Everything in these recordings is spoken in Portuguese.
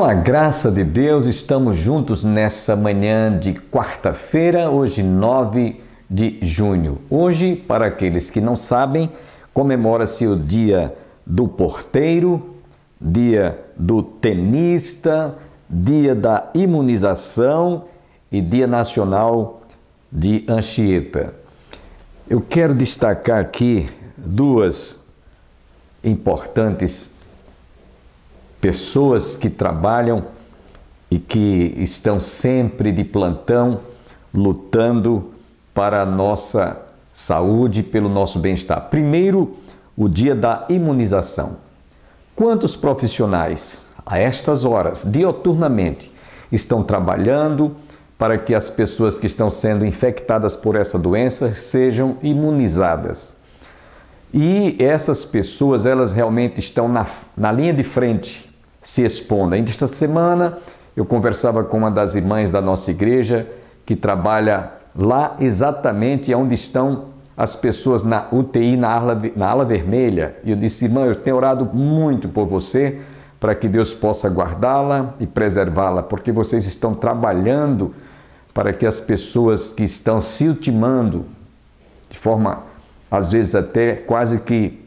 Com a graça de Deus, estamos juntos nessa manhã de quarta-feira, hoje 9 de junho. Hoje, para aqueles que não sabem, comemora-se o dia do porteiro, dia do tenista, dia da imunização e dia nacional de Anchieta. Eu quero destacar aqui duas importantes pessoas que trabalham e que estão sempre de plantão, lutando para a nossa saúde, pelo nosso bem-estar. Primeiro, o dia da imunização. Quantos profissionais, a estas horas, dioturnamente, estão trabalhando para que as pessoas que estão sendo infectadas por essa doença sejam imunizadas? E essas pessoas, elas realmente estão na linha de frente, se expondo. Ainda esta semana, eu conversava com uma das irmãs da nossa igreja, que trabalha lá exatamente onde estão as pessoas na UTI, na ala vermelha. E eu disse: irmã, eu tenho orado muito por você, para que Deus possa guardá-la e preservá-la, porque vocês estão trabalhando para que as pessoas que estão se ultimando, de forma, às vezes até quase que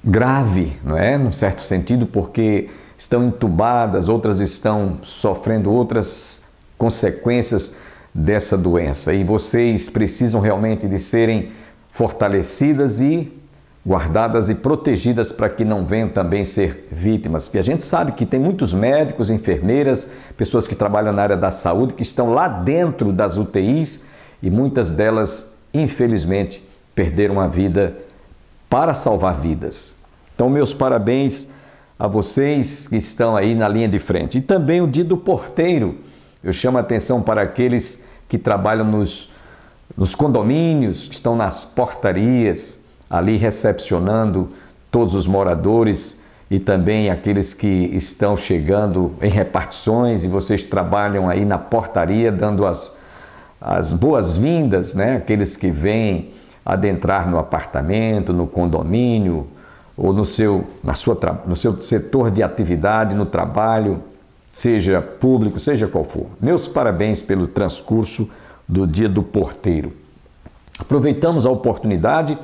grave, não é? Num certo sentido, porque estão entubadas, outras estão sofrendo outras consequências dessa doença. E vocês precisam realmente de serem fortalecidas e guardadas e protegidas para que não venham também ser vítimas. Porque a gente sabe que tem muitos médicos, enfermeiras, pessoas que trabalham na área da saúde, que estão lá dentro das UTIs e muitas delas, infelizmente, perderam a vida para salvar vidas. Então, meus parabéns a vocês que estão aí na linha de frente. E também o dia do porteiro. Eu chamo a atenção para aqueles que trabalham nos condomínios, que estão nas portarias, ali recepcionando todos os moradores e também aqueles que estão chegando em repartições, e vocês trabalham aí na portaria dando as boas-vindas, né? Aqueles que vêm adentrar no apartamento, no condomínio ou no seu setor de atividade, no trabalho, seja público, seja qual for. Meus parabéns pelo transcurso do dia do porteiro. Aproveitamos a oportunidade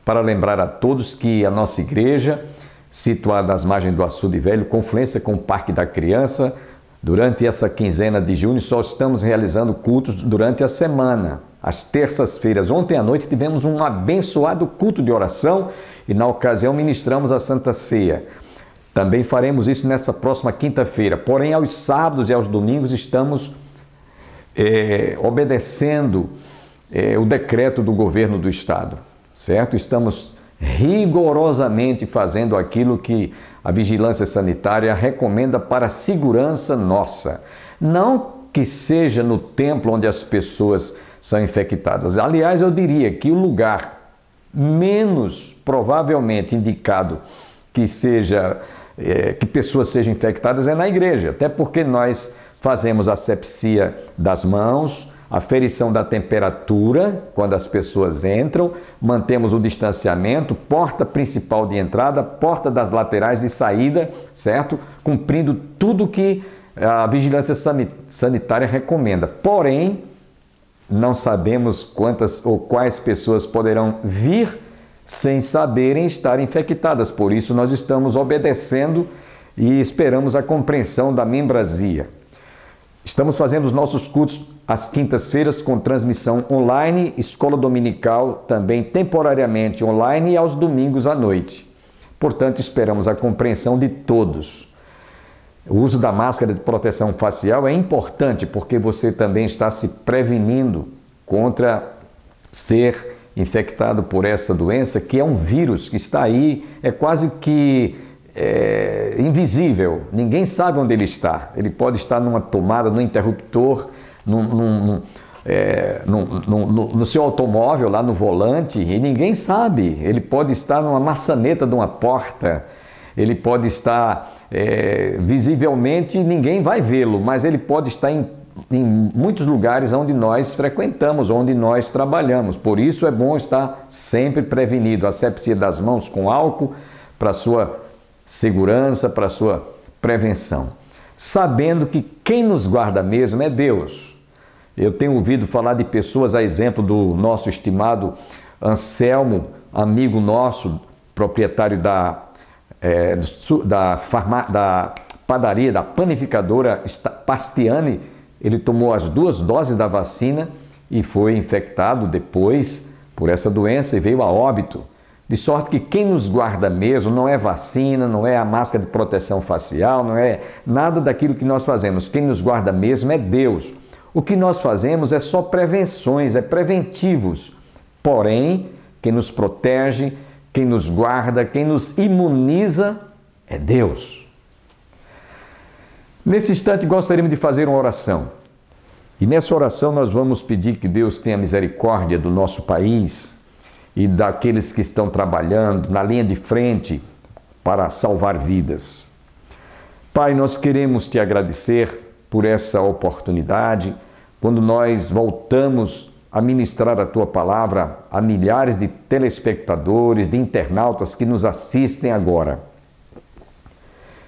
para lembrar a todos que a nossa igreja, situada às margens do Açude Velho, confluência com o Parque da Criança, durante essa quinzena de junho, só estamos realizando cultos durante a semana, às terças-feiras. Ontem à noite tivemos um abençoado culto de oração e, na ocasião, ministramos a Santa Ceia. Também faremos isso nessa próxima quinta-feira. Porém, aos sábados e aos domingos estamos obedecendo o decreto do governo do Estado, certo? Estamos rigorosamente fazendo aquilo que a vigilância sanitária recomenda para a segurança nossa. Não que seja no templo onde as pessoas são infectadas. Aliás, eu diria que o lugar menos provavelmente indicado que pessoas sejam infectadas é na igreja, até porque nós fazemos a asepsia das mãos, aferição da temperatura quando as pessoas entram, mantemos o distanciamento, porta principal de entrada, porta das laterais de saída, certo? Cumprindo tudo que a vigilância sanitária recomenda. Porém, não sabemos quantas ou quais pessoas poderão vir sem saberem estar infectadas. Por isso, nós estamos obedecendo e esperamos a compreensão da membresia. Estamos fazendo os nossos cultos às quintas-feiras com transmissão online, escola dominical também temporariamente online e aos domingos à noite. Portanto, esperamos a compreensão de todos. O uso da máscara de proteção facial é importante porque você também está se prevenindo contra ser infectado por essa doença, que é um vírus que está aí, é quase que invisível, ninguém sabe onde ele está. Ele pode estar numa tomada, no interruptor, no seu automóvel, lá no volante, e ninguém sabe. Ele pode estar numa maçaneta de uma porta, ele pode estar visivelmente, ninguém vai vê-lo, mas ele pode estar em muitos lugares onde nós frequentamos, onde nós trabalhamos. Por isso é bom estar sempre prevenido. A asepsia das mãos com álcool para sua segurança, para a sua prevenção. Sabendo que quem nos guarda mesmo é Deus. Eu tenho ouvido falar de pessoas, a exemplo do nosso estimado Anselmo, amigo nosso, proprietário da padaria, da panificadora Pastiani. Ele tomou as 2 doses da vacina e foi infectado depois por essa doença e veio a óbito. De sorte que quem nos guarda mesmo não é vacina, não é a máscara de proteção facial, não é nada daquilo que nós fazemos. Quem nos guarda mesmo é Deus. O que nós fazemos é só prevenções, é preventivos. Porém, quem nos protege, quem nos guarda, quem nos imuniza é Deus. Nesse instante, gostaríamos de fazer uma oração. E nessa oração nós vamos pedir que Deus tenha misericórdia do nosso país e daqueles que estão trabalhando na linha de frente para salvar vidas. Pai, nós queremos te agradecer por essa oportunidade, quando nós voltamos a ministrar a Tua palavra a milhares de telespectadores, de internautas que nos assistem agora.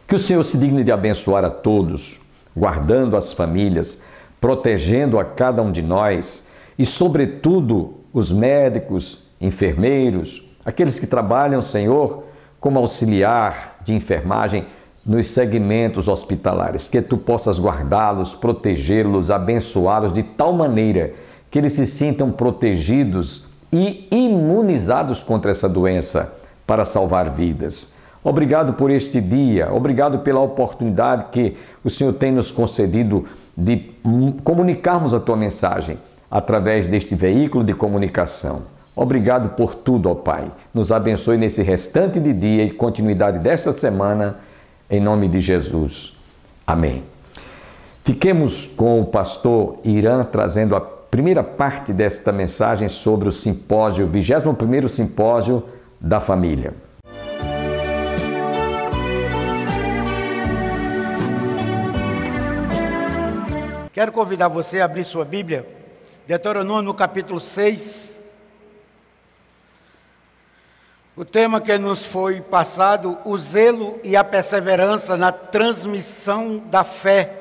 Que o Senhor se digne de abençoar a todos, guardando as famílias, protegendo a cada um de nós e, sobretudo, os médicos, enfermeiros, aqueles que trabalham, Senhor, como auxiliar de enfermagem nos segmentos hospitalares. Que Tu possas guardá-los, protegê-los, abençoá-los de tal maneira que eles se sintam protegidos e imunizados contra essa doença para salvar vidas. Obrigado por este dia, obrigado pela oportunidade que o Senhor tem nos concedido de comunicarmos a Tua mensagem através deste veículo de comunicação. Obrigado por tudo, ó Pai. Nos abençoe nesse restante de dia e continuidade desta semana, em nome de Jesus. Amém. Fiquemos com o pastor Irã trazendo a primeira parte desta mensagem sobre o simpósio, 21º Simpósio da Família. Quero convidar você a abrir sua Bíblia, Deuteronômio no capítulo 6. O tema que nos foi passado, o zelo e a perseverança na transmissão da fé.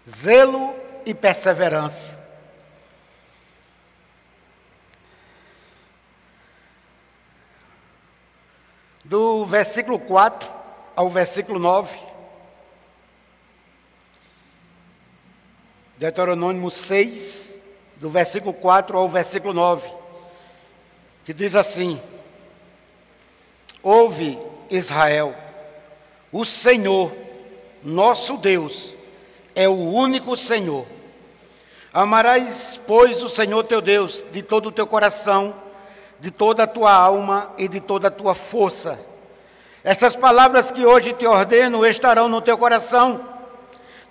Zelo e perseverança. Do versículo 4 ao versículo 9. Deuteronômio 6, do versículo 4 ao versículo 9, que diz assim: Ouve, Israel, o Senhor, nosso Deus, é o único Senhor. Amarás, pois, o Senhor teu Deus de todo o teu coração, de toda a tua alma e de toda a tua força. Estas palavras que hoje te ordeno estarão no teu coração.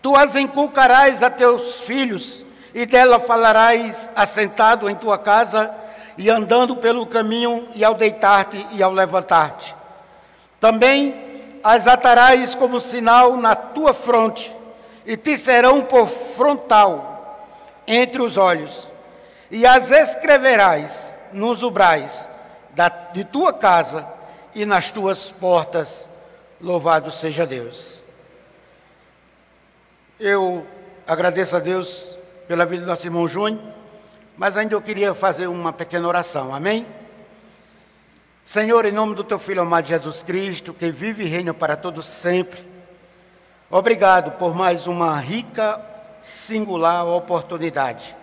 Tu as inculcarás a teus filhos, e dela falarás assentado em tua casa, e andando pelo caminho, e ao deitar-te e ao levantar-te. Também as atarás como sinal na tua fronte, e te serão por frontal entre os olhos, e as escreverás nos umbrais de tua casa e nas tuas portas. Louvado seja Deus. Eu agradeço a Deus pela vida do nosso irmão Júnior, mas ainda eu queria fazer uma pequena oração, amém? Senhor, em nome do Teu Filho amado Jesus Cristo, que vive e reina para todos sempre, obrigado por mais uma rica, singular oportunidade.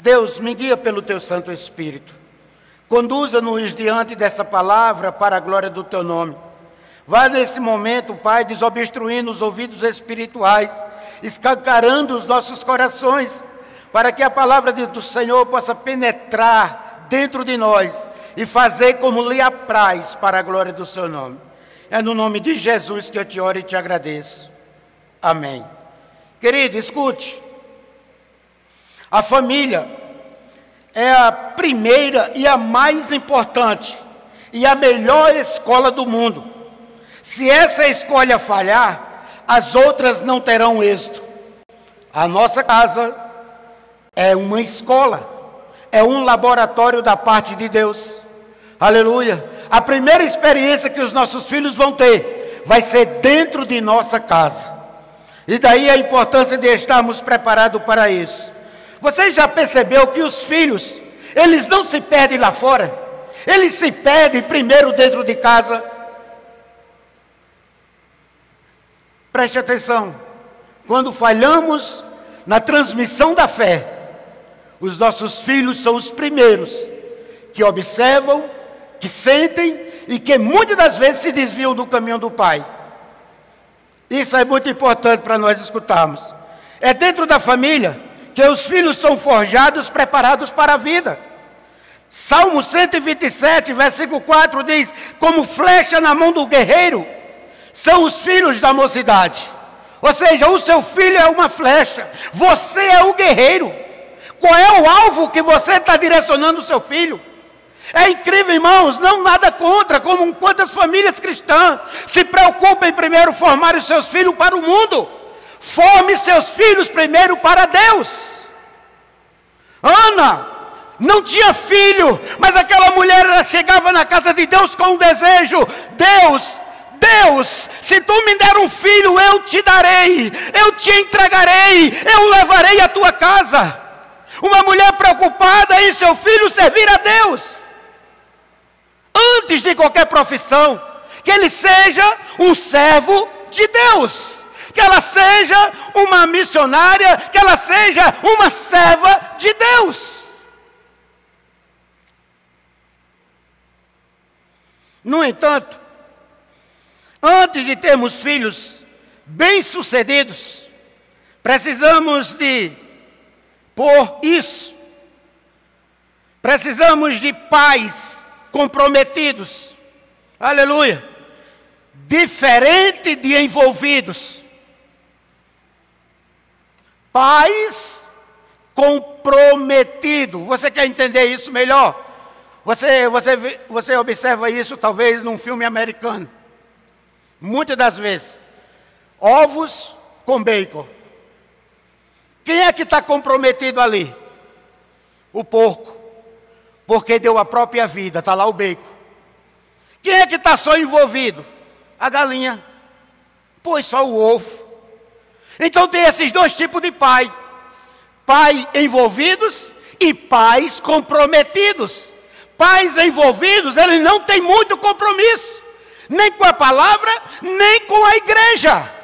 Deus, me guia pelo Teu Santo Espírito, conduza-nos diante dessa palavra para a glória do Teu nome. Vá nesse momento, Pai, desobstruindo os ouvidos espirituais, escancarando os nossos corações, para que a palavra do Senhor possa penetrar dentro de nós e fazer como lhe apraz para a glória do seu nome. É no nome de Jesus que eu te oro e te agradeço. Amém. Querido, escute. A família é a primeira e a mais importante e a melhor escola do mundo. Se essa escolha falhar, as outras não terão êxito. A nossa casa é uma escola, é um laboratório da parte de Deus. Aleluia. A primeira experiência que os nossos filhos vão ter vai ser dentro de nossa casa. E daí a importância de estarmos preparados para isso. Você já percebeu que os filhos, eles não se perdem lá fora? Eles se perdem primeiro dentro de casa. Preste atenção. Quando falhamos na transmissão da fé, os nossos filhos são os primeiros que observam, que sentem e que muitas das vezes se desviam do caminho do Pai. Isso é muito importante para nós escutarmos. É dentro da família que os filhos são forjados, preparados para a vida. Salmo 127, versículo 4 diz: como flecha na mão do guerreiro, são os filhos da mocidade. Ou seja, o seu filho é uma flecha, você é o guerreiro. Qual é o alvo que você está direcionando o seu filho? É incrível, irmãos, não nada contra, como quantas famílias cristãs se preocupam em primeiro formar os seus filhos para o mundo. Forme seus filhos primeiro para Deus. Ana não tinha filho, mas aquela mulher, ela chegava na casa de Deus com um desejo: Deus, se tu me der um filho, eu te darei, eu te entregarei, eu levarei à tua casa. Uma mulher preocupada em seu filho servir a Deus. Antes de qualquer profissão, que ele seja um servo de Deus, que ela seja uma missionária, que ela seja uma serva de Deus. No entanto, antes de termos filhos bem-sucedidos, precisamos de precisamos de pais comprometidos, aleluia, diferente de envolvidos, pais comprometidos. Você quer entender isso melhor? Você observa isso talvez num filme americano, muitas das vezes, ovos com bacon. Quem é que está comprometido ali? O porco, porque deu a própria vida, está lá o bacon. Quem é que está só envolvido? A galinha, pois só o ovo. Então tem esses dois tipos de pai: pai envolvidos e pais comprometidos. Pais envolvidos, eles não têm muito compromisso, nem com a palavra, nem com a igreja.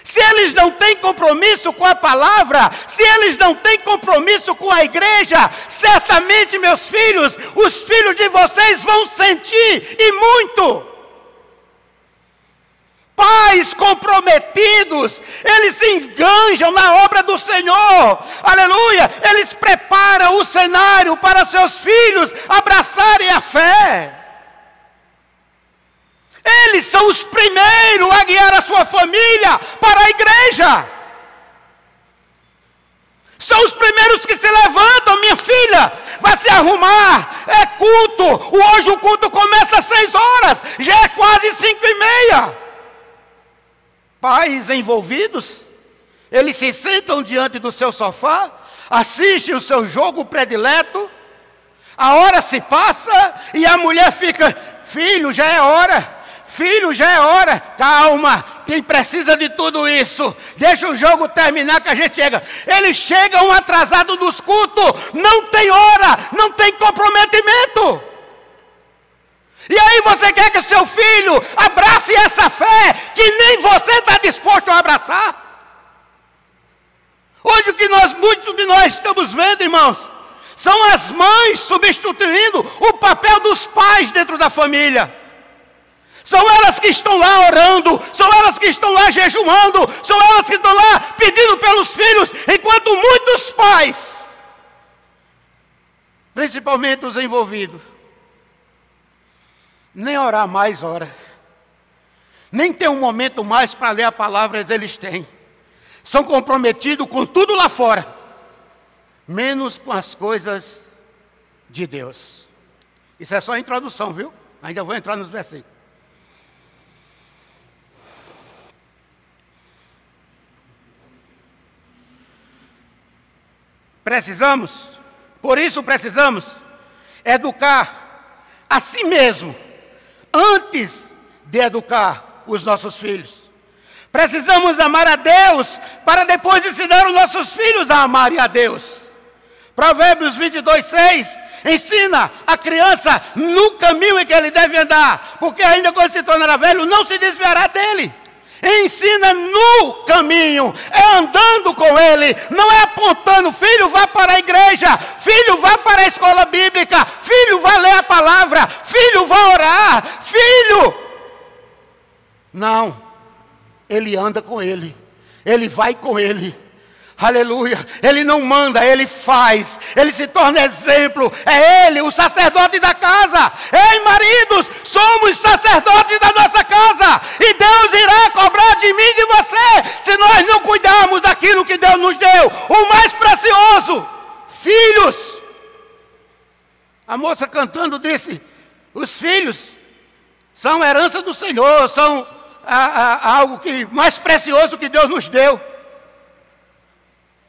Se eles não têm compromisso com a palavra, se eles não têm compromisso com a igreja, certamente, meus filhos, os filhos de vocês vão sentir, e muito. Pais comprometidos, eles se enganjam na obra do Senhor, aleluia, eles preparam o cenário para seus filhos abraçarem a fé. Eles são os primeiros a guiar a sua família para a igreja. São os primeiros que se levantam: minha filha, vai se arrumar, é culto. Hoje o culto começa às 6 horas, já é quase 5:30. Pais envolvidos, eles se sentam diante do seu sofá, assistem o seu jogo predileto, a hora se passa e a mulher fica: filho, já é hora. Filho, já é hora. Calma, quem precisa de tudo isso? Deixa o jogo terminar que a gente chega. Eles chegam atrasados dos cultos. Não tem hora, não tem comprometimento. E aí você quer que seu filho abrace essa fé que nem você está disposto a abraçar? Hoje o que muitos de nós estamos vendo, irmãos, são as mães substituindo o papel dos pais dentro da família. São elas que estão lá orando, são elas que estão lá jejuando, são elas que estão lá pedindo pelos filhos, enquanto muitos pais, principalmente os envolvidos, nem orar mais ora, nem ter um momento mais para ler a palavra eles têm. São comprometidos com tudo lá fora, menos com as coisas de Deus. Isso é só a introdução, viu? Ainda vou entrar nos versículos. Por isso precisamos educar a si mesmo, antes de educar os nossos filhos. Precisamos amar a Deus, para depois ensinar os nossos filhos a amarem a Deus. Provérbios 22:6, ensina a criança no caminho em que ele deve andar, porque ainda quando se tornará velho, não se desviará dele. Ensina no caminho, é andando com ele, não é apontando, filho, vá para a igreja, filho, vá para a escola bíblica, filho, vá ler a palavra, filho, vá orar, filho. Não, ele anda com ele, ele vai com ele. Aleluia, ele não manda, ele faz, ele se torna exemplo, é ele, o sacerdote da casa. Ei, maridos, somos sacerdotes da nossa casa, e Deus irá cobrar de mim e de você, se nós não cuidarmos daquilo que Deus nos deu, o mais precioso, filhos. A moça cantando disse, os filhos são herança do Senhor, são algo que mais precioso que Deus nos deu.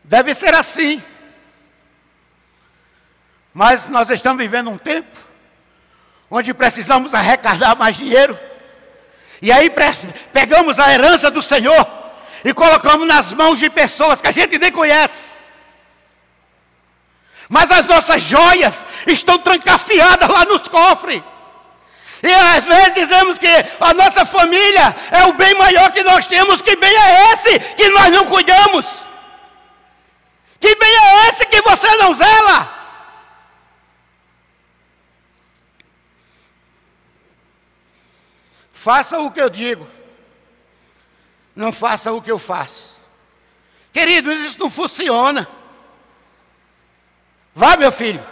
Deve ser assim. Mas nós estamos vivendo um tempo onde precisamos arrecadar mais dinheiro. E aí pegamos a herança do Senhor e colocamos nas mãos de pessoas que a gente nem conhece. Mas as nossas joias estão trancafiadas lá nos cofres. E às vezes dizemos que a nossa família é o bem maior que nós temos. Que bem é esse que nós não cuidamos? Que bem é esse que você não zela? Faça o que eu digo, não faça o que eu faço. Queridos, isso não funciona. Vá, meu filho,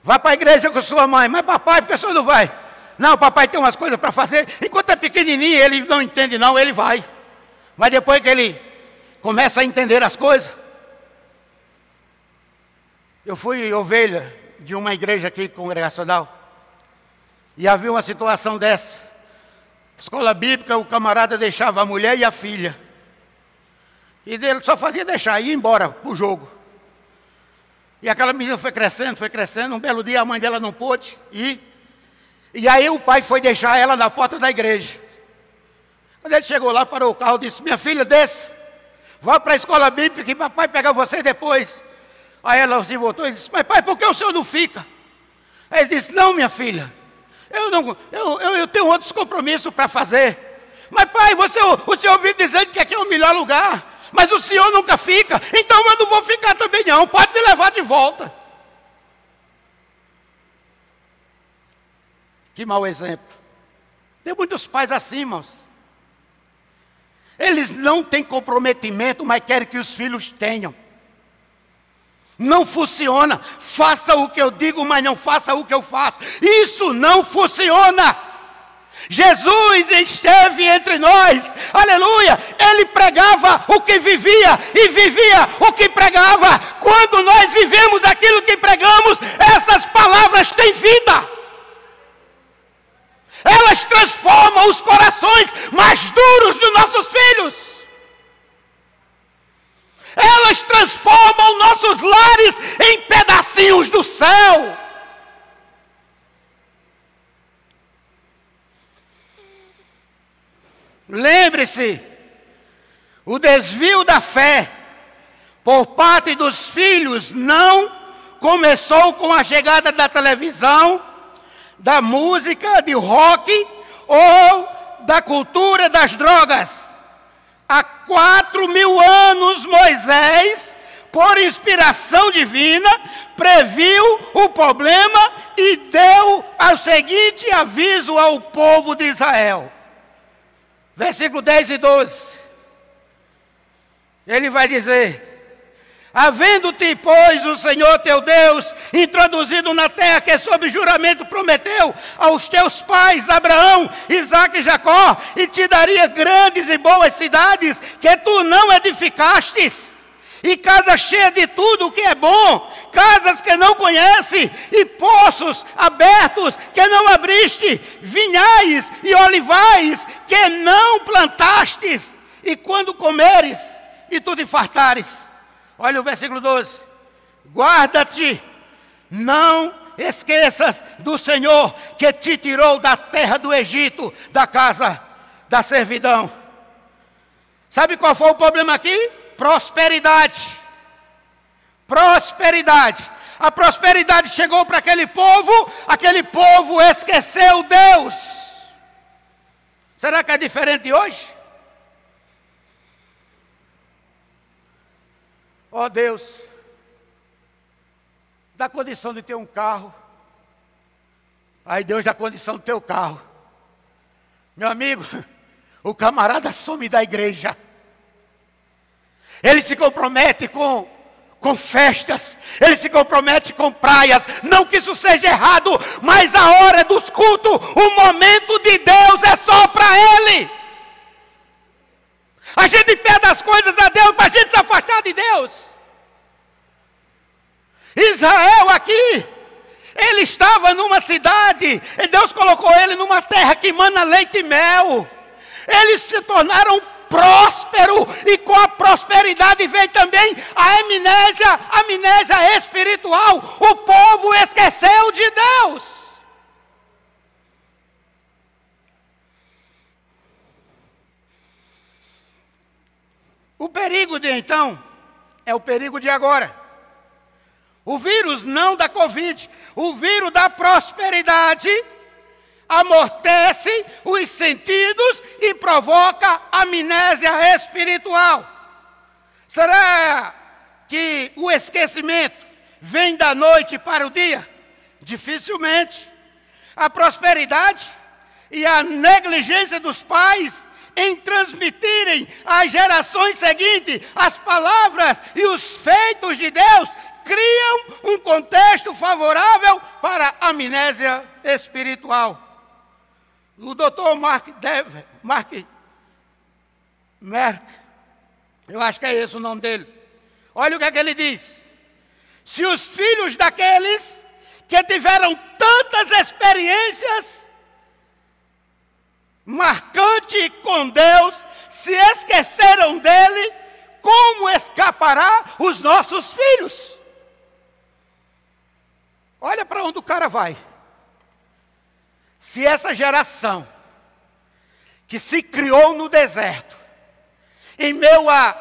vá para a igreja com sua mãe. Mas papai, por que o senhor não vai? Não, papai tem umas coisas para fazer. Enquanto é pequenininho, ele não entende não, ele vai. Mas depois que ele começa a entender as coisas. Eu fui ovelha de uma igreja aqui congregacional e havia uma situação dessa. Escola bíblica, o camarada deixava a mulher e a filha. E dele só fazia deixar, ia embora para o jogo. E aquela menina foi crescendo. Um belo dia a mãe dela não pôde ir. E aí o pai foi deixar ela na porta da igreja. Quando ele chegou lá, parou o carro e disse, minha filha, desce. Vá para a escola bíblica que papai pega você depois. Aí ela se voltou e disse, mas pai, por que o senhor não fica? Aí ele disse, não, minha filha, eu tenho outros compromissos para fazer. Mas pai, o senhor ouviu dizendo que aqui é o melhor lugar, mas o senhor nunca fica, então eu não vou ficar também não, pode me levar de volta. Que mau exemplo. Tem muitos pais assim, irmãos. Eles não têm comprometimento, mas querem que os filhos tenham. Não funciona. Faça o que eu digo, mas não faça o que eu faço. Isso não funciona. Jesus esteve entre nós. Aleluia. Ele pregava o que vivia e vivia o que pregava. Quando nós vivemos aquilo que pregamos, essas palavras têm vida. Elas transformam os corações mais duros dos nossos filhos. Elas transformam nossos lares em pedacinhos do céu. Lembre-se, o desvio da fé por parte dos filhos não começou com a chegada da televisão, da música, de rock ou da cultura das drogas. Há 4.000 anos Moisés, por inspiração divina, previu o problema e deu o seguinte aviso ao povo de Israel. Versículo 10 e 12. Ele vai dizer, havendo-te, pois, o Senhor teu Deus introduzido na terra que sob juramento prometeu aos teus pais, Abraão, Isaque e Jacó, e te daria grandes e boas cidades que tu não edificastes, e casas cheias de tudo o que é bom, casas que não conhece, e poços abertos que não abriste, vinhais e olivais que não plantastes, e quando comeres e tu te fartares. Olha o versículo 12. Guarda-te, não esqueças do Senhor que te tirou da terra do Egito, da casa da servidão. Sabe qual foi o problema aqui? Prosperidade. Prosperidade. A prosperidade chegou para aquele povo esqueceu Deus. Será que é diferente hoje? Ó Deus, dá condição de ter um carro. Aí Deus dá condição de ter o carro. Meu amigo, o camarada some da igreja. Ele se compromete com festas, ele se compromete com praias. Não que isso seja errado, mas a hora dos cultos, o momento de Deus é só para Ele. A gente pede as coisas a Deus para a gente se afastar de Deus. Israel aqui, ele estava numa cidade, e Deus colocou ele numa terra que mana leite e mel. Eles se tornaram prósperos, e com a prosperidade veio também a amnésia espiritual. O povo esqueceu de Deus. O perigo de então é o perigo de agora. O vírus não da Covid, o vírus da prosperidade amortece os sentidos e provoca amnésia espiritual. Será que o esquecimento vem da noite para o dia? Dificilmente. A prosperidade e a negligência dos pais em transmitirem às gerações seguintes as palavras e os feitos de Deus criam um contexto favorável para a amnésia espiritual. O doutor Mark, eu acho que é esse o nome dele. Olha o que é que ele diz. Se os filhos daqueles que tiveram tantas experiências marcantes com Deus, se esqueceram dele, como escapará os nossos filhos? Olha para onde o cara vai. Se essa geração que se criou no deserto, em meio a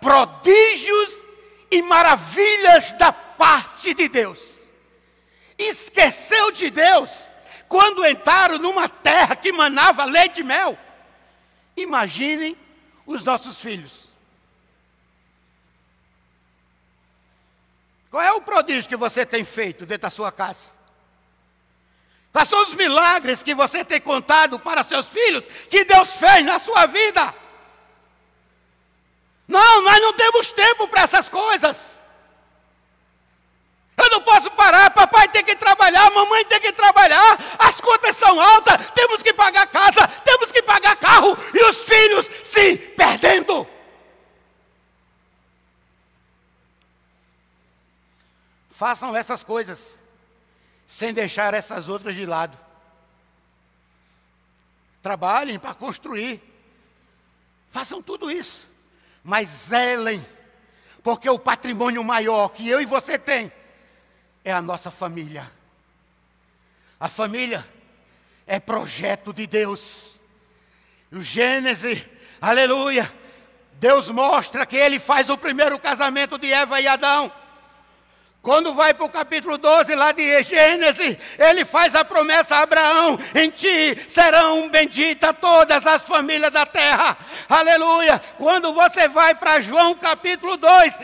prodígios e maravilhas da parte de Deus, esqueceu de Deus quando entraram numa terra que manava leite e mel, imaginem os nossos filhos. Qual é o prodígio que você tem feito dentro da sua casa? Quais são os milagres que você tem contado para seus filhos que Deus fez na sua vida? Não, nós não temos tempo para essas coisas. Eu não posso parar, papai tem que trabalhar, mamãe tem que trabalhar, as contas são altas, temos que pagar casa, temos que pagar carro, e os filhos se perdendo. Façam essas coisas, sem deixar essas outras de lado. Trabalhem para construir. Façam tudo isso. Mas zelem, porque o patrimônio maior que eu e você tem é a nossa família. A família é projeto de Deus. O Gênesis, aleluia, Deus mostra que Ele faz o primeiro casamento de Eva e Adão. Quando vai para o capítulo 12 lá de Gênesis, Ele faz a promessa a Abraão: em ti serão benditas todas as famílias da terra. Aleluia! Quando você vai para João capítulo 2,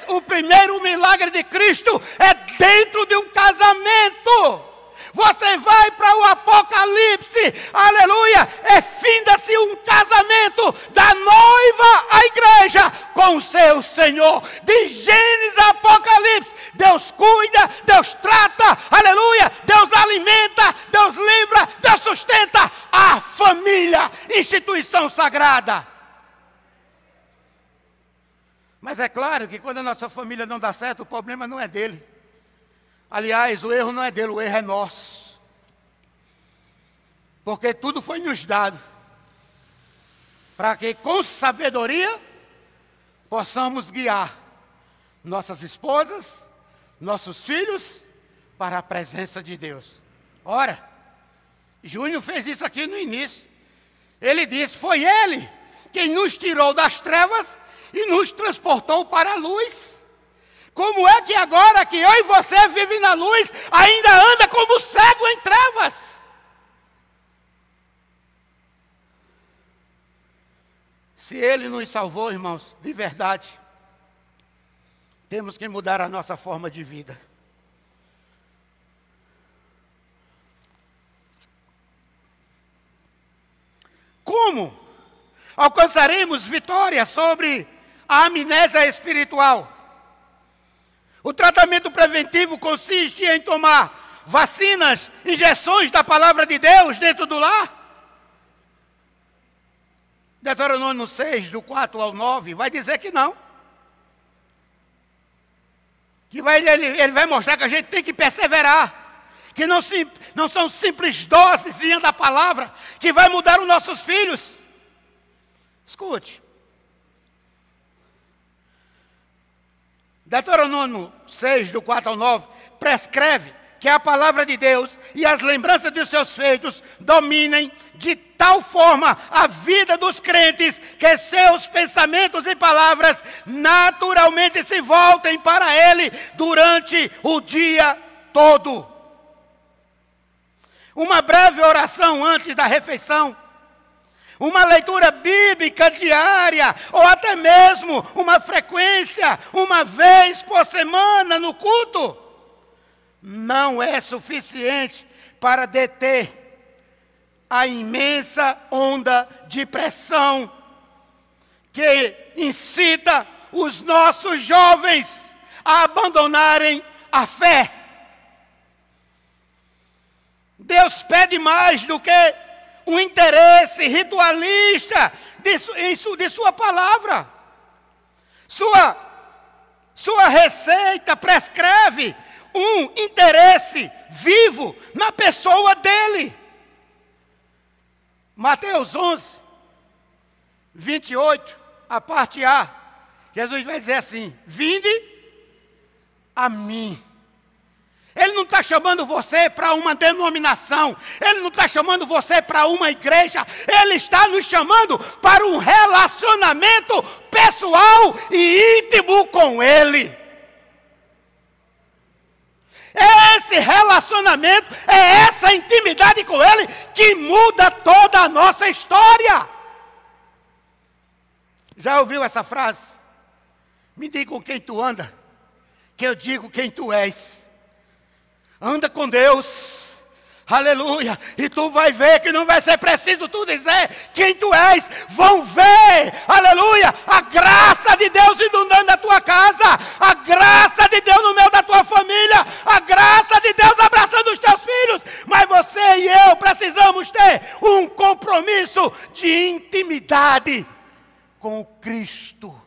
o primeiro milagre de Cristo é dentro de um casamento. Você vai para o Apocalipse, aleluia, finda-se um casamento da noiva à igreja com o seu Senhor. De Gênesis a Apocalipse, Deus cuida, Deus trata, aleluia, Deus alimenta, Deus livra, Deus sustenta a família, instituição sagrada. Mas é claro que quando a nossa família não dá certo, o problema não é dele. Aliás, o erro não é dele, o erro é nosso. Porque tudo foi nos dado para que com sabedoria possamos guiar nossas esposas, nossos filhos, para a presença de Deus. Ora, Júnior fez isso aqui no início. Ele disse, foi Ele quem nos tirou das trevas e nos transportou para a luz. Como é que agora que eu e você vivem na luz, ainda anda como cego em trevas? Se Ele nos salvou, irmãos, de verdade, temos que mudar a nossa forma de vida. Como alcançaremos vitória sobre a amnésia espiritual? O tratamento preventivo consiste em tomar vacinas, injeções da palavra de Deus dentro do lar. Deuteronômio 6, do 4 ao 9, vai dizer que não. Ele vai mostrar que a gente tem que perseverar. Que não são simples doses da palavra que vai mudar os nossos filhos. Escute. Deuteronômio 6, do 4 ao 9, prescreve que a palavra de Deus e as lembranças dos seus feitos dominem de tal forma a vida dos crentes que seus pensamentos e palavras naturalmente se voltem para Ele durante o dia todo. Uma breve oração antes da refeição, uma leitura bíblica diária, ou até mesmo uma frequência, uma vez por semana no culto, não é suficiente para deter a imensa onda de pressão que incita os nossos jovens a abandonarem a fé. Deus pede mais do que um interesse ritualista de sua palavra. Sua receita prescreve um interesse vivo na pessoa dele. Mateus 11, 28, a parte A, Jesus vai dizer assim, vinde a mim. Ele não está chamando você para uma denominação. Ele não está chamando você para uma igreja. Ele está nos chamando para um relacionamento pessoal e íntimo com Ele. Esse relacionamento, essa intimidade com Ele que muda toda a nossa história. Já ouviu essa frase? Me diga com quem tu anda, que eu digo quem tu és. Anda com Deus, aleluia, e tu vai ver que não vai ser preciso tu dizer quem tu és, vão ver, aleluia, a graça de Deus inundando na tua casa, a graça de Deus no meio da tua família, a graça de Deus abraçando os teus filhos, mas você e eu precisamos ter um compromisso de intimidade com Cristo.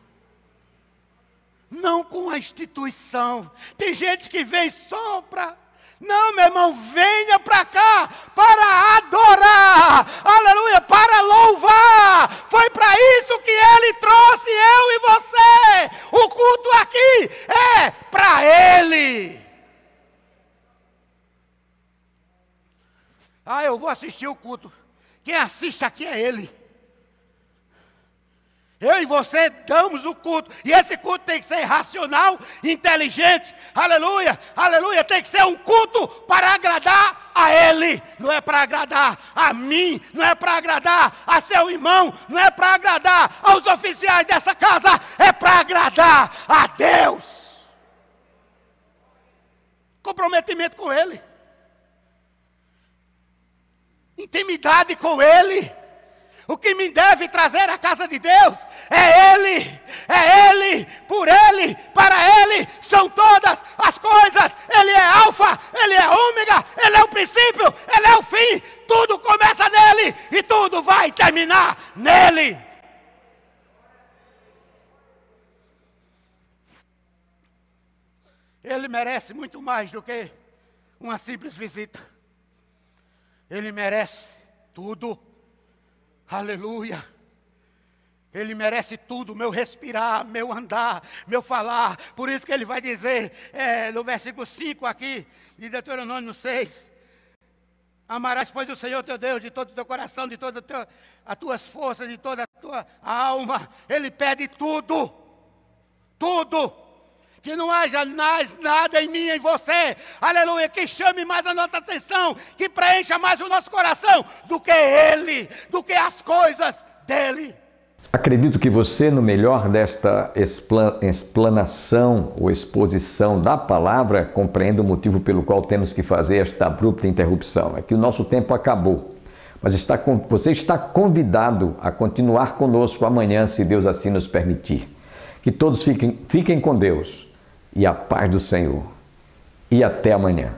Não com a instituição. Tem gente que vem só para... Não, meu irmão, venha para cá para adorar, aleluia, para louvar. Foi para isso que Ele trouxe eu e você. O culto aqui é para Ele. Eu vou assistir o culto. Quem assiste aqui é Ele. Eu e você damos o culto, e esse culto tem que ser racional, inteligente, aleluia, aleluia, tem que ser um culto para agradar a Ele, não é para agradar a mim, não é para agradar a seu irmão, não é para agradar aos oficiais dessa casa, é para agradar a Deus. Comprometimento com Ele, intimidade com Ele. O que me deve trazer à casa de Deus é Ele, por Ele, para Ele, são todas as coisas. Ele é alfa, Ele é ômega, Ele é o princípio, Ele é o fim. Tudo começa nele e tudo vai terminar nele. Ele merece muito mais do que uma simples visita. Ele merece tudo. Aleluia. Ele merece tudo, meu respirar, meu andar, meu falar. Por isso que ele vai dizer, no versículo 5 aqui, de Deuteronômio 6, amarás, pois, o Senhor teu Deus de todo o teu coração, de todas as tuas forças, de toda a tua alma. Ele pede tudo, tudo. Que não haja mais nada em mim, em você, aleluia, que chame mais a nossa atenção, que preencha mais o nosso coração, do que Ele, do que as coisas dEle. Acredito que você, no melhor desta explanação ou exposição da palavra, compreenda o motivo pelo qual temos que fazer esta abrupta interrupção. É que o nosso tempo acabou, mas você está convidado a continuar conosco amanhã, se Deus assim nos permitir. Que todos fiquem com Deus e a paz do Senhor. E até amanhã.